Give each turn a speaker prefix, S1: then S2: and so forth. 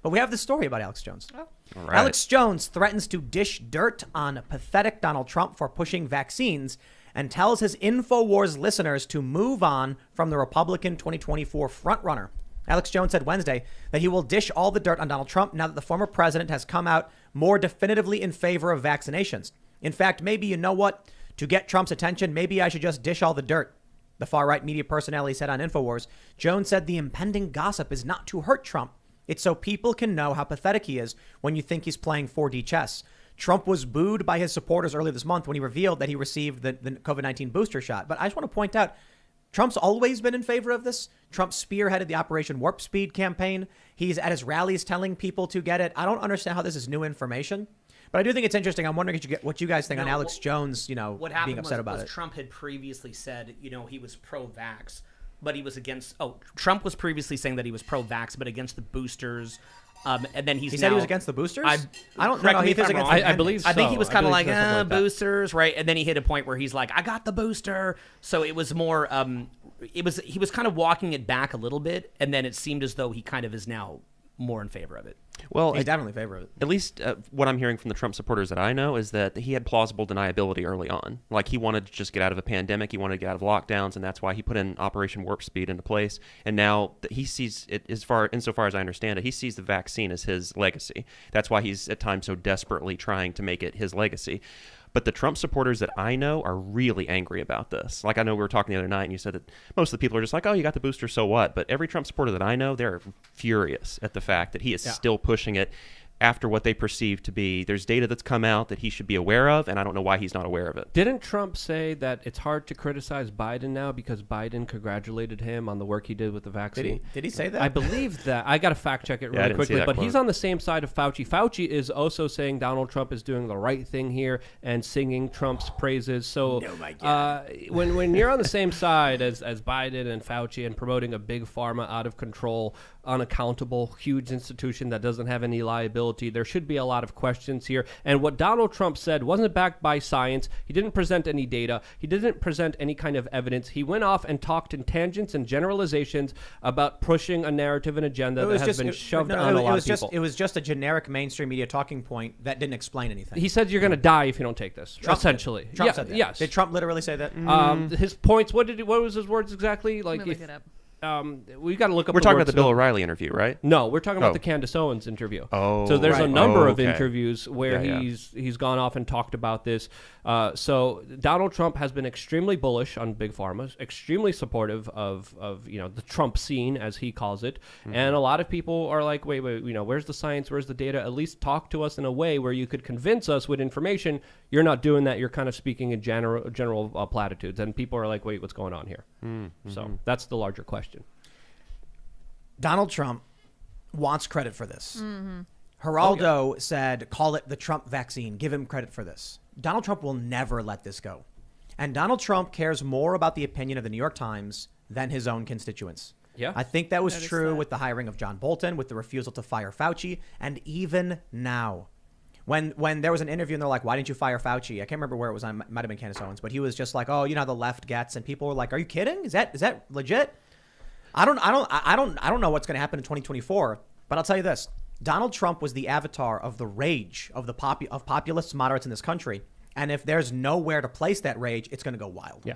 S1: But we have this story about Alex Jones.
S2: Oh.
S3: All right.
S1: Alex Jones threatens to dish dirt on pathetic Donald Trump for pushing vaccines and tells his InfoWars listeners to move on from the Republican 2024 frontrunner. Alex Jones said Wednesday that he will dish all the dirt on Donald Trump now that the former president has come out more definitively in favor of vaccinations. In fact, maybe you know what? To get Trump's attention, maybe I should just dish all the dirt. The far-right media personality said on InfoWars. Jones said the impending gossip is not to hurt Trump. It's so people can know how pathetic he is when you think he's playing 4D chess. Trump was booed by his supporters earlier this month when he revealed that he received the COVID-19 booster shot. But I just want to point out, Trump's always been in favor of this. Trump spearheaded the Operation Warp Speed campaign. He's at his rallies telling people to get it. I don't understand how this is new information, but I do think it's interesting. I'm wondering what you guys think on Alex Jones,
S2: what happened
S1: being upset about it.
S2: Trump had previously said, he was pro-vax, but he was against. Trump was previously saying that he was pro-vax, but against the boosters. And then he
S1: said he was against the boosters. I don't know.
S2: I
S4: believe.
S2: I think he was kind of like
S4: boosters.
S2: boosters, right? And then he hit a point where he's like, "I got the booster." So it was more. He was kind of walking it back a little bit, and then it seemed as though he kind of is now more in favor of it.
S3: Well,
S1: he's definitely in favor of it.
S3: At least what I'm hearing from the Trump supporters that I know is that he had plausible deniability early on. Like he wanted to just get out of a pandemic. He wanted to get out of lockdowns, and that's why he put in Operation Warp Speed into place. And now he sees it, insofar as I understand it, he sees the vaccine as his legacy. That's why he's at times so desperately trying to make it his legacy. But the Trump supporters that I know are really angry about this. Like I know we were talking the other night and you said that most of the people are just like, oh, you got the booster, so what? But every Trump supporter that I know, they're furious at the fact that he is still pushing it after what they perceive to be, there's data that's come out that he should be aware of, and I don't know why he's not aware of it.
S4: Didn't Trump say that it's hard to criticize Biden now because Biden congratulated him on the work he did with the vaccine?
S1: Did he say that?
S4: I believe that. I got to fact check it really quickly, but he's on the same side of Fauci. Fauci is also saying Donald Trump is doing the right thing here and singing Trump's praises. So when you're on the same side as Biden and Fauci and promoting a big pharma out of control, unaccountable, huge institution that doesn't have any liability, there should be a lot of questions here. And what Donald Trump said wasn't backed by science. He didn't present any data. He didn't present any kind of evidence. He went off and talked in tangents and generalizations about pushing a narrative and agenda that has been shoved on a lot of people.
S1: It was just a generic mainstream media talking point that didn't explain anything.
S4: He said you're going to die if you don't take this.
S1: Trump
S4: essentially,
S1: Trump said that.
S4: Yes.
S1: Did Trump literally say that?
S4: His points. What was his words exactly? Like,
S5: Look it up.
S4: We got to look up.
S3: We're talking about the Bill O'Reilly interview, right?
S4: No, we're talking about the Candace Owens interview.
S3: Oh,
S4: so there's a number of
S3: okay.
S4: interviews where he's gone off and talked about this. So Donald Trump has been extremely bullish on big pharma, extremely supportive of the Trump scene as he calls it, and a lot of people are like, wait, where's the science? Where's the data? At least talk to us in a way where you could convince us with information. You're not doing that. You're kind of speaking in general platitudes, and people are like, wait, what's going on here? So that's the larger question.
S1: Donald Trump wants credit for this. Geraldo said, call it the Trump vaccine. Give him credit for this. Donald Trump will never let this go. And Donald Trump cares more about the opinion of the New York Times than his own constituents.
S4: Yeah.
S1: I think that was true with the hiring of John Bolton, with the refusal to fire Fauci, and even now. When there was an interview and they're like, why didn't you fire Fauci? I can't remember where it was. I might have been Candace Owens, but he was just like, oh, you know how the left gets, and people were like, are you kidding? Is that legit? I don't know what's going to happen in 2024, but I'll tell you this. Donald Trump was the avatar of the rage of populists, moderates in this country. And if there's nowhere to place that rage, it's going to go wild.
S4: Yeah.